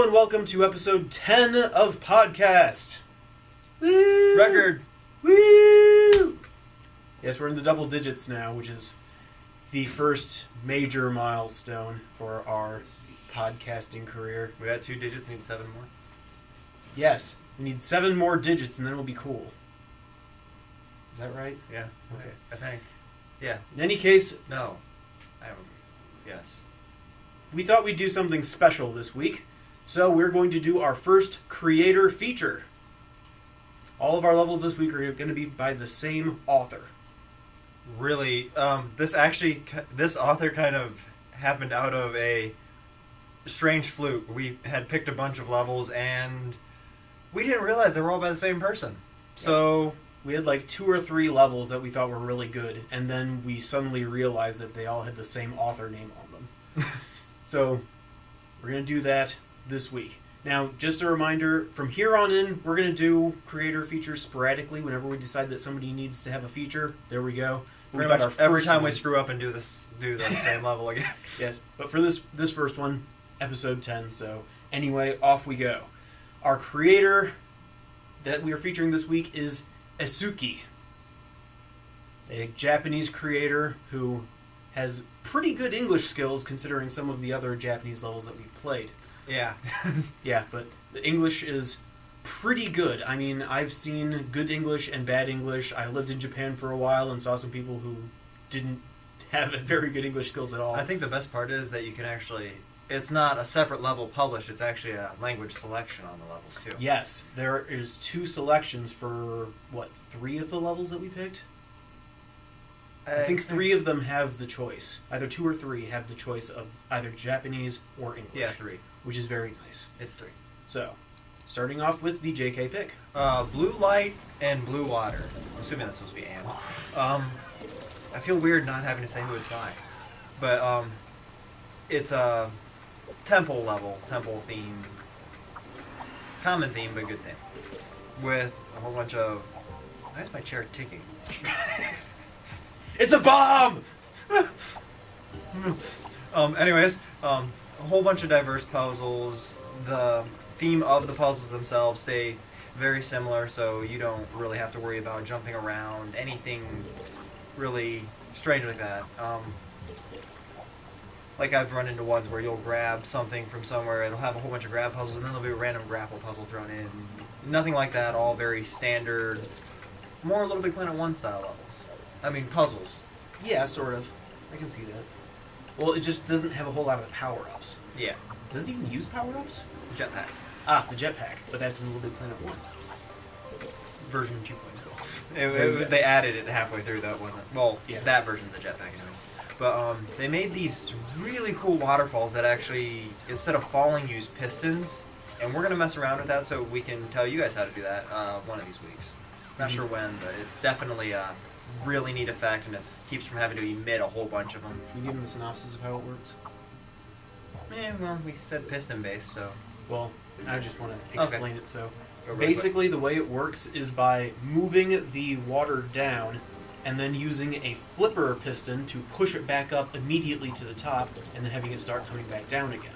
Hello and welcome to episode 10 of PodCast. Woo! Record. Woo! Yes, we're in the double digits now, which is the first major milestone for our podcasting career. We got 2 digits, need 7 more. Yes, we need 7 more digits and then we'll be cool. Is that right? Yeah. Okay. I think. Yeah. In any case, No. I haven't. Yes. we thought we'd do something special this week, so we're going to do our first creator feature. All of our levels this week are going to be by the same author. Really, this author kind of happened out of a strange fluke. We had picked a bunch of levels and we didn't realize they were all by the same person. So We had like 2 or 3 levels that we thought were really good, and then we suddenly realized that they all had the same author name on them. So we're going to do that this week. Now, just a reminder, from here on in, we're going to do creator features sporadically whenever we decide that somebody needs to have a feature. There we go. pretty much every time we screw up and do the same level again. Yes, but for this first one, episode 10, so anyway, off we go. Our creator that we are featuring this week is Esuki, a Japanese creator who has pretty good English skills considering some of the other Japanese levels that we've played. Yeah. Yeah, but the English is pretty good. I mean, I've seen good English and bad English. I lived in Japan for a while and saw some people who didn't have very good English skills at all. I think the best part is that you can actually... It's not a separate level published, it's actually a language selection on the levels, too. Yes, there is 2 selections for, 3 of the levels that we picked? I think 3 of them have the choice. Either 2 or 3 have the choice of either Japanese or English. Yeah, 3. Which is very nice. It's 3. So, starting off with the JK pick. Blue light and blue water. I'm assuming that's supposed to be Anne. I feel weird not having to say who it's by. But, it's a temple level, temple theme. Common theme, but good theme. With a whole bunch of... Why is my chair ticking? It's a bomb! Anyways, a whole bunch of diverse puzzles. The theme of the puzzles themselves stay very similar, so you don't really have to worry about jumping around, anything really strange like that. Like I've run into ones where you'll grab something from somewhere, it'll have a whole bunch of grab puzzles, and then there'll be a random grapple puzzle thrown in. Nothing like that, all very standard, more Little Big Planet 1 style levels. I mean, puzzles. Yeah, sort of. I can see that. Well, it just doesn't have a whole lot of power-ups. Yeah. Does it even use power-ups? Jetpack. Ah, the jetpack. But that's in Little Big Planet 1. Version 2.0. They added it halfway through that one. Well, yeah. That version of the jetpack anyway. But they made these really cool waterfalls that actually, instead of falling, use pistons. And we're going to mess around with that so we can tell you guys how to do that one of these weeks. Not sure when, but it's definitely a really neat effect, and it keeps from having to emit a whole bunch of them. Should we give them the synopsis of how it works? Well, we said piston-based, so... Well, I just want to explain it. So, really basically, the way it works is by moving the water down and then using a flipper piston to push it back up immediately to the top and then having it start coming back down again.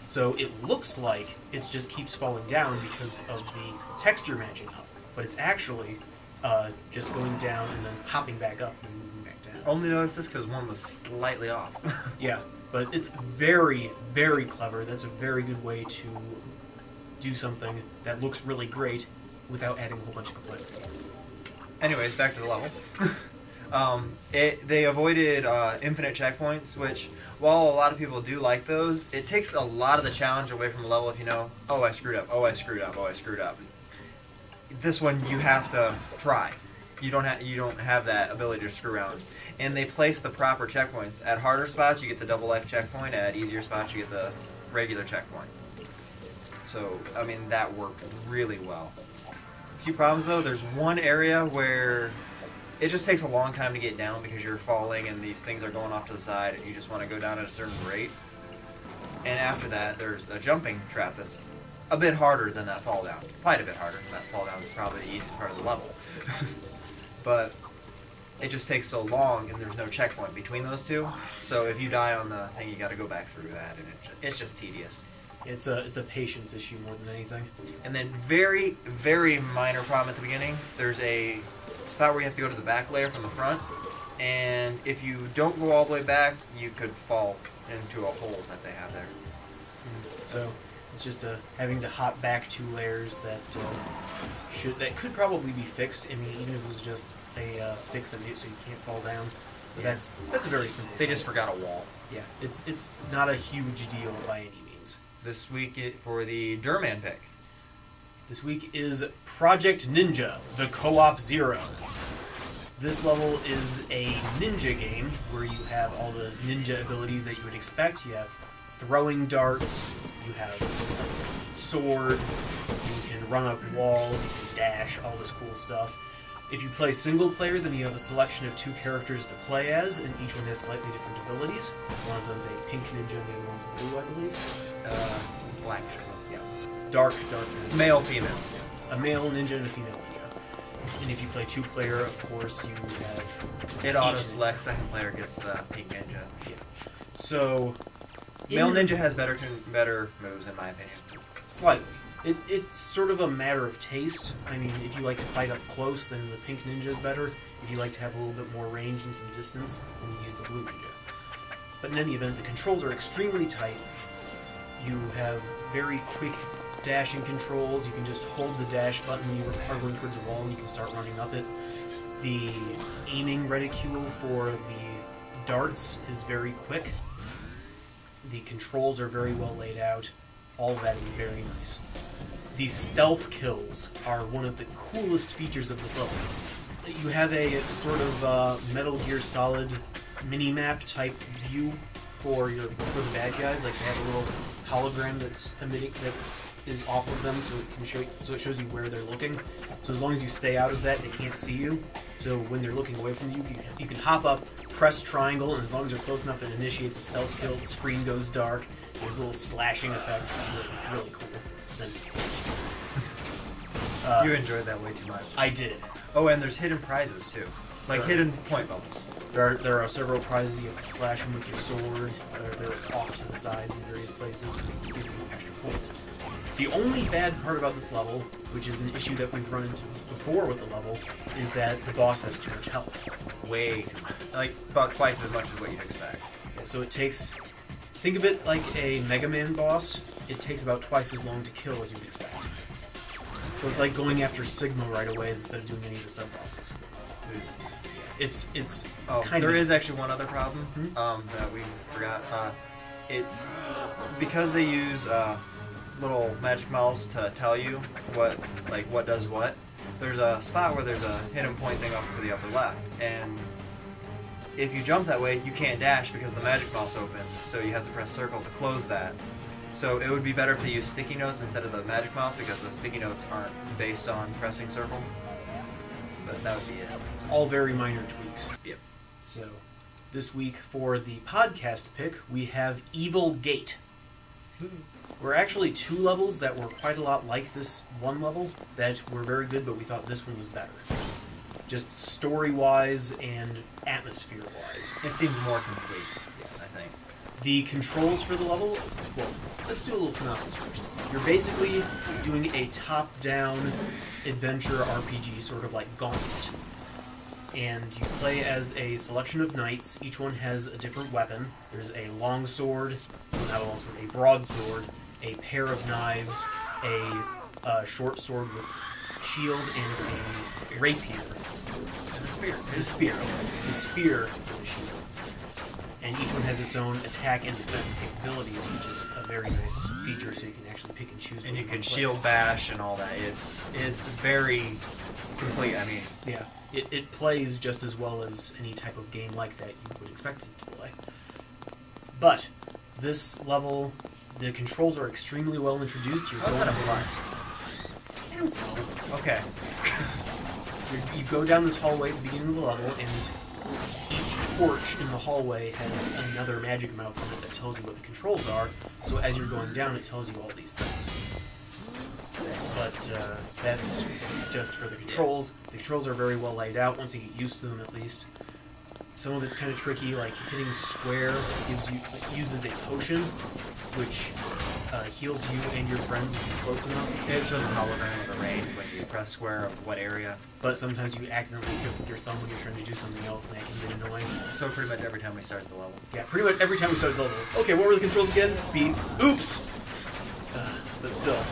So it looks like it just keeps falling down because of the texture matching up, but it's actually just going down and then hopping back up and moving back down. Only noticed this because one was slightly off. Yeah, but it's very, very clever. That's a very good way to do something that looks really great without adding a whole bunch of complexity. Anyways, back to the level. They avoided infinite checkpoints, which, while a lot of people do like those, it takes a lot of the challenge away from the level if you know, oh, I screwed up, oh, I screwed up, oh, I screwed up. This one, you have to try. You don't have that ability to screw around. And they place the proper checkpoints. At harder spots, you get the double life checkpoint. At easier spots, you get the regular checkpoint. So, I mean, that worked really well. A few problems, though. There's one area where it just takes a long time to get down because you're falling and these things are going off to the side and you just want to go down at a certain rate. And after that, there's a jumping trap that's a bit harder than that fall down. Quite a bit harder. That fall down is probably the easiest part of the level. But it just takes so long and there's no checkpoint between those two. So if you die on the thing, you got to go back through that, and it's just tedious. It's a patience issue more than anything. And then very, very minor problem at the beginning. There's a spot where you have to go to the back layer from the front, and if you don't go all the way back, you could fall into a hole that they have there. So it's just having to hop back 2 layers that could probably be fixed. I mean, even if it was just a fix that made it so you can't fall down. But Yeah. that's a very simple. They just forgot a wall. Yeah, it's not a huge deal by any means. This week for the Durman pick. This week is Project Ninja, the Co-op Zero. This level is a ninja game where you have all the ninja abilities that you would expect. You have throwing darts, you have sword, you can run up walls, you can dash, all this cool stuff. If you play single player, then you have a selection of 2 characters to play as, and each one has slightly different abilities. One of them's a pink ninja, and the other one's blue, I believe. Black. Yeah. Dark ninja. Male, female. A male ninja and a female ninja. And if you play 2 player, of course, you have... It auto selects, second player gets the pink ninja. Yeah. So... Male ninja has better moves, in my opinion. Slightly. It's sort of a matter of taste. I mean, if you like to fight up close, then the pink ninja is better. If you like to have a little bit more range and some distance, then you use the blue ninja. But in any event, the controls are extremely tight. You have very quick dashing controls. You can just hold the dash button when you are going towards a wall and you can start running up it. The aiming reticule for the darts is very quick. The controls are very well laid out. All of that is very nice. The stealth kills are one of the coolest features of this level. You have a sort of Metal Gear Solid mini-map type view for the bad guys. Like they have a little hologram that's emitting that is off of them, so it shows you where they're looking. So as long as you stay out of that, they can't see you. So when they're looking away from you, you can hop up, press triangle, and as long as you're close enough, it initiates a stealth kill. The screen goes dark. There's a little slashing effect. It's really cool. You enjoyed that way too much. I did. Oh, and there's hidden prizes too. It's like hidden point bubbles. There are several prizes. You have to slash them with your sword. They're off to the sides in various places, and they give you extra points. The only bad part about this level, which is an issue that we've run into before with the level, is that the boss has too much health. Way too much. Like about twice as much as what you'd expect. Yeah, so it takes... Think of it like a Mega Man boss. It takes about twice as long to kill as you'd expect. So it's like going after Sigma right away instead of doing any of the sub-bosses. It's kind there of... is actually one other problem that we forgot. It's because they use little magic mouse to tell you what does what. There's a spot where there's a hidden point thing up to the upper left, and if you jump that way, you can't dash because the magic mouse opens. So you have to press circle to close that. So it would be better if they use sticky notes instead of the magic mouse because the sticky notes aren't based on pressing circle. But that would be it. It's all very minor tweaks. Yep. So, this week for the podcast pick, we have Evil Gate. We're actually 2 levels that were quite a lot like this one level that were very good, but we thought this one was better. Just story-wise and atmosphere-wise. It seems more complete. Yes, I think. The controls for the level, well, let's do a little synopsis first. You're basically doing a top-down adventure RPG, sort of like Gauntlet. And you play as a selection of knights. Each one has a different weapon. There's a long sword, well, not a long sword, a broadsword, a pair of knives, a short sword with shield, and a rapier. And a spear. The spear with a shield. And each one has its own attack and defense capabilities, which is a very nice feature, so you can actually pick and choose. And you can shield bash and all that. It's very complete. I mean, yeah, it plays just as well as any type of game like that you would expect it to play. But this level, the controls are extremely well introduced. You're going I don't know. Okay. You go down this hallway at the beginning of the level, and each torch in the hallway has another magic mouth in it that tells you what the controls are. So as you're going down, it tells you all these things. But that's just for the controls. The controls are very well laid out once you get used to them, at least. Some of it's kind of tricky, like hitting square uses a potion, which heals you and your friends if you're close enough. It shows a hologram of the range when you press square of what area. But sometimes you accidentally hit with your thumb when you're trying to do something else, and that can get annoying. So pretty much every time we start the level. Yeah, pretty much every time we start the level. Okay, what were the controls again? B. Oops! But still,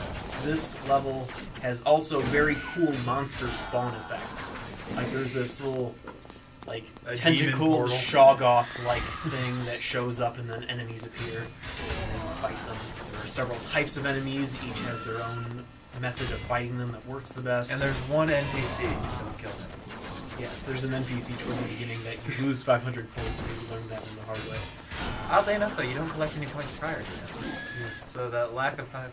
this level has also very cool monster spawn effects. Like there's this little, like, tentacled Shoggoth-like thing that shows up and then enemies appear. And then you fight them. There are several types of enemies. Each has their own method of fighting them that works the best. And there's one NPC. Don't kill him. Yes, there's an NPC towards the beginning that you lose 500 points and you learn that one the hard way. Oddly enough, though, you don't collect any points prior to that. Yeah. So that lack of 5...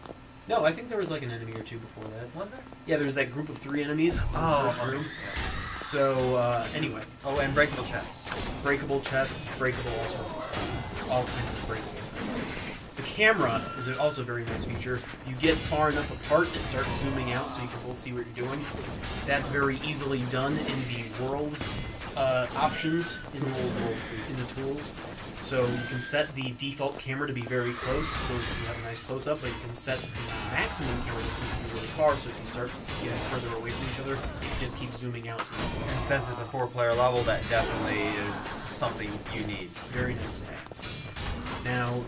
No, I think there was like an enemy or two before that. Was there? Yeah, there's that group of 3 enemies in the first room. Yeah. So, anyway. Oh, and breakable chests. Breakable chests, breakable all sorts of stuff. All kinds of breakable things. The camera is also a very nice feature. You get far enough apart and start zooming out so you can both see what you're doing. That's very easily done in the world options in the tools. So you can set the default camera to be very close, so you have a nice close-up, but you can set the maximum camera distance to be really far, so if you start getting further away from each other, it just keeps zooming out. And since it's a 4-player level, that definitely is something you need. Very nice to have. Now,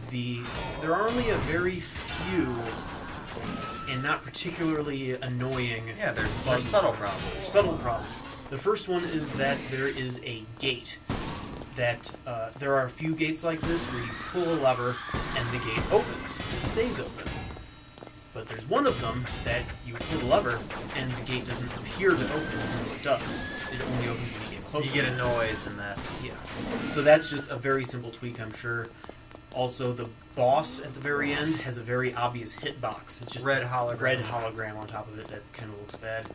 there are only a very few, and not particularly annoying. Yeah, there's subtle problems. Subtle problems. The first one is that there is a gate. That there are a few gates like this where you pull a lever and the gate opens. It stays open. But there's one of them that you pull the lever and the gate doesn't appear to open until it does. It only opens when you get closer. You get a noise and that's... Yeah. So that's just a very simple tweak, I'm sure. Also, the boss at the very end has a very obvious hitbox. It's just red red hologram on top of it that kind of looks bad.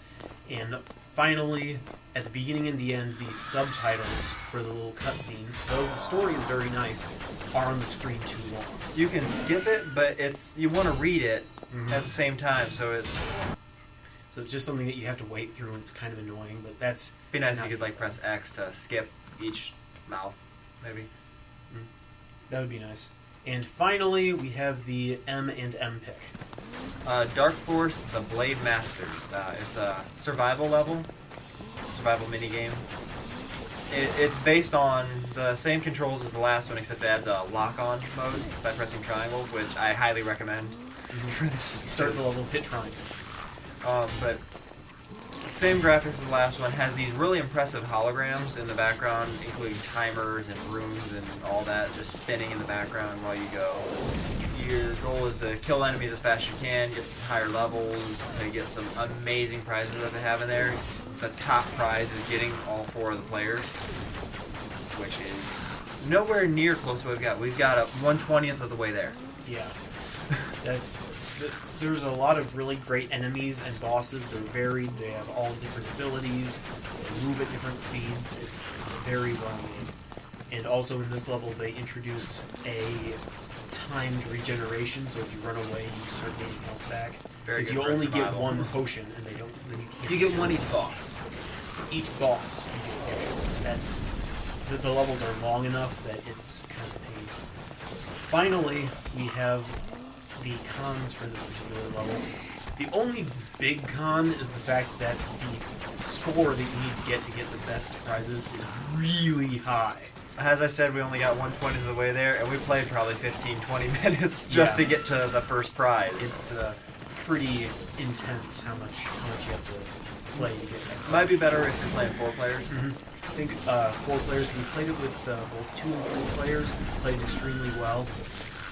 And finally, at the beginning and the end, the subtitles for the little cutscenes, though the story is very nice, are on the screen too long. You can skip it, but you want to read it at the same time, so it's just something that you have to wait through, and it's kind of annoying. But that's be nice if you could like press X to skip each mouth, maybe. That would be nice. And finally, we have the M&M pick. Dark Force, the Blade Masters. It's a survival minigame. It's based on the same controls as the last one, except it adds a lock-on mode by pressing triangle, which I highly recommend for this. Start the level, hit triangle. But same graphics as the last one, has these really impressive holograms in the background, including timers and rooms and all that just spinning in the background while you go. Your goal is to kill enemies as fast as you can, get to higher levels, to get some amazing prizes that they have in there. The top prize is getting all 4 of the players, which is nowhere near close to what we've got. We've got a 1/20th of the way there. Yeah. There's a lot of really great enemies and bosses. They're varied. They have all different abilities. They move at different speeds. It's very well made. And also in this level, they introduce a timed regeneration. So if you run away, you start getting health back. Because you only get 1 potion, and then you can't. You get 1 each boss. Each boss, you get 1. That's the levels are long enough that it's kind of a pain. Finally, we have the cons for this particular level. The only big con is the fact that the score that you need to get the best prizes is really high. As I said, we only got 1/20 of the way there, and we played probably 15-20 minutes just to get to the first prize. It's pretty intense how much you have to play to get that. Might be better if you're playing 4 players. Mm-hmm. I think 4 players. We played it with both 2 and 3 players. It plays extremely well.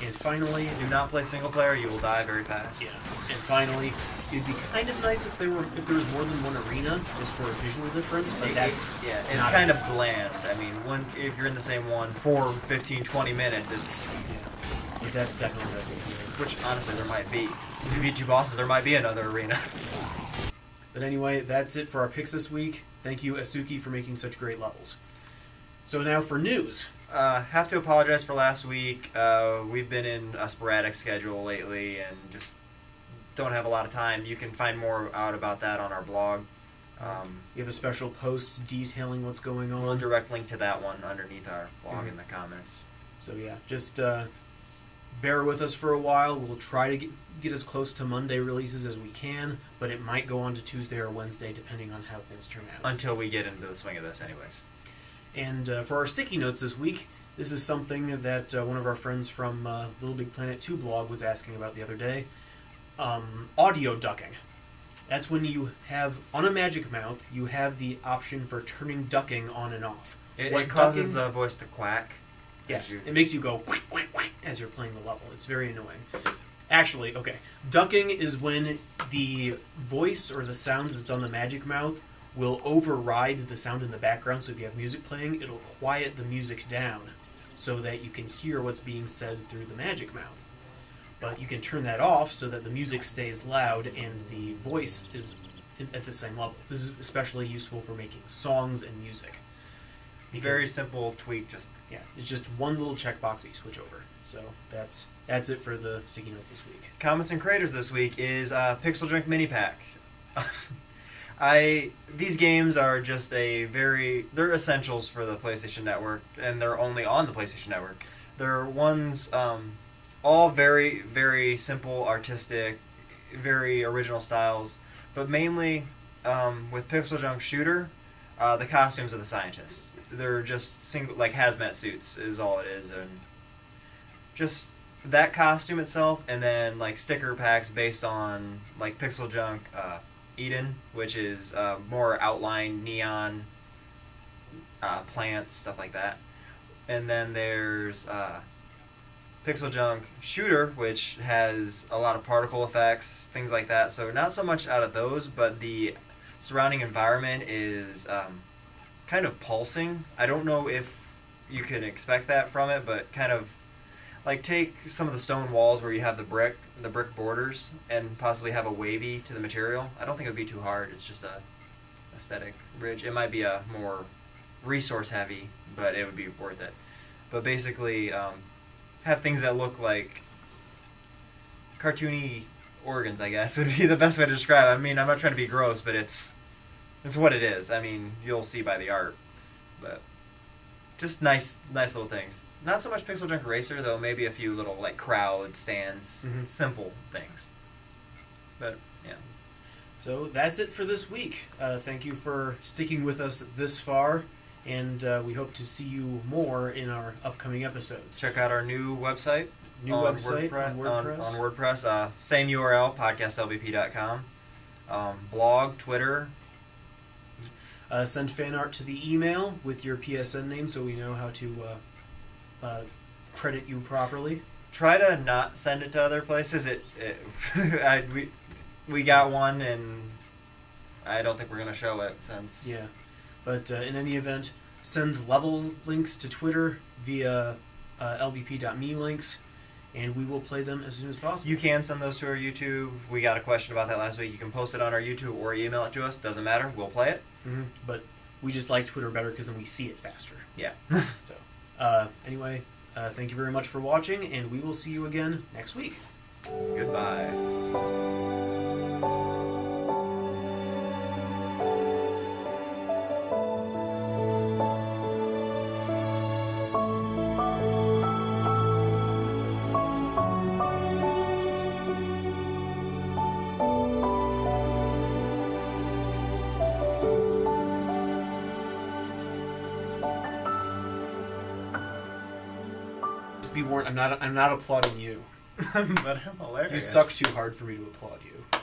And finally, do not play single player. You will die very fast. Yeah. And finally, it'd be kind of nice if there was more than 1 arena, just for a visual difference. But it's kind of bland. I mean, if you're in the same one for 15-20 minutes, it's But that's definitely what I think. Which honestly, there might be. If you beat 2 bosses, there might be another arena. But anyway, that's it for our picks this week. Thank you, Asuki, for making such great levels. So now for news. Have to apologize for last week. We've been in a sporadic schedule lately and just don't have a lot of time. You can find more out about that on our blog. You have a special post detailing what's going on. We'll direct link to that one underneath our blog in the comments. So yeah, just bear with us for a while. We'll try to get as close to Monday releases as we can, but it might go on to Tuesday or Wednesday depending on how things turn out. Until we get into the swing of this anyways. And for our sticky notes this week, this is something that one of our friends from Little Big Planet 2 blog was asking about the other day. Audio ducking. That's when you have, on a Magic Mouth, you have the option for turning ducking on and off. It causes the voice to quack. Yes, it makes you go quack, quack, quack as you're playing the level. It's very annoying. Actually, okay, ducking is when the voice or the sound that's on the Magic Mouth will override the sound in the background. So if you have music playing, it'll quiet the music down so that you can hear what's being said through the Magic Mouth. But you can turn that off so that the music stays loud and the voice is at the same level. This is especially useful for making songs and music. Very simple tweak. Yeah, it's just one little checkbox that you switch over. So that's it for the sticky notes this week. Comments and creators this week is Pixel Drink Mini Pack. These games are just they're essentials for the PlayStation Network, and they're only on the PlayStation Network. They're ones all very, very simple, artistic, very original styles, but mainly with Pixel Junk Shooter, the costumes of the scientists. They're just single, like hazmat suits is all it is, and just that costume itself, and then like sticker packs based on like Pixel Junk Eden, which is more outline neon plants, stuff like that. And then there's Pixel Junk Shooter, which has a lot of particle effects, things like that. So not so much out of those, but the surrounding environment is kind of pulsing. I don't know if you can expect that from it, but kind of like take some of the stone walls where you have the brick borders, and possibly have a wavy to the material. I don't think it would be too hard. It's just a aesthetic ridge. It might be a more resource heavy, but it would be worth it. But basically, have things that look like cartoony organs, I guess, would be the best way to describe it. I mean, I'm not trying to be gross, but it's what it is. I mean, you'll see by the art. But just nice little things. Not so much Pixel Junk Racer, though. Maybe a few little like crowd stands, simple things. But yeah. So that's it for this week. Thank you for sticking with us this far, and we hope to see you more in our upcoming episodes. Check out our new website. On WordPress. On WordPress. Same URL, podcastlbp.com. Blog, Twitter. Send fan art to the email with your PSN name so we know how to credit you properly. Try to not send it to other places. We got one, and I don't think we're going to show it since... Yeah, but in any event, send level links to Twitter via lbp.me links, and we will play them as soon as possible. You can send those to our YouTube. We got a question about that last week. You can post it on our YouTube or email it to us. Doesn't matter. We'll play it. But we just like Twitter better because then we see it faster. Yeah. So, anyway, thank you very much for watching, and we will see you again next week. Goodbye. Be warned, I'm not applauding you. But I'm hilarious. You suck too hard for me to applaud you.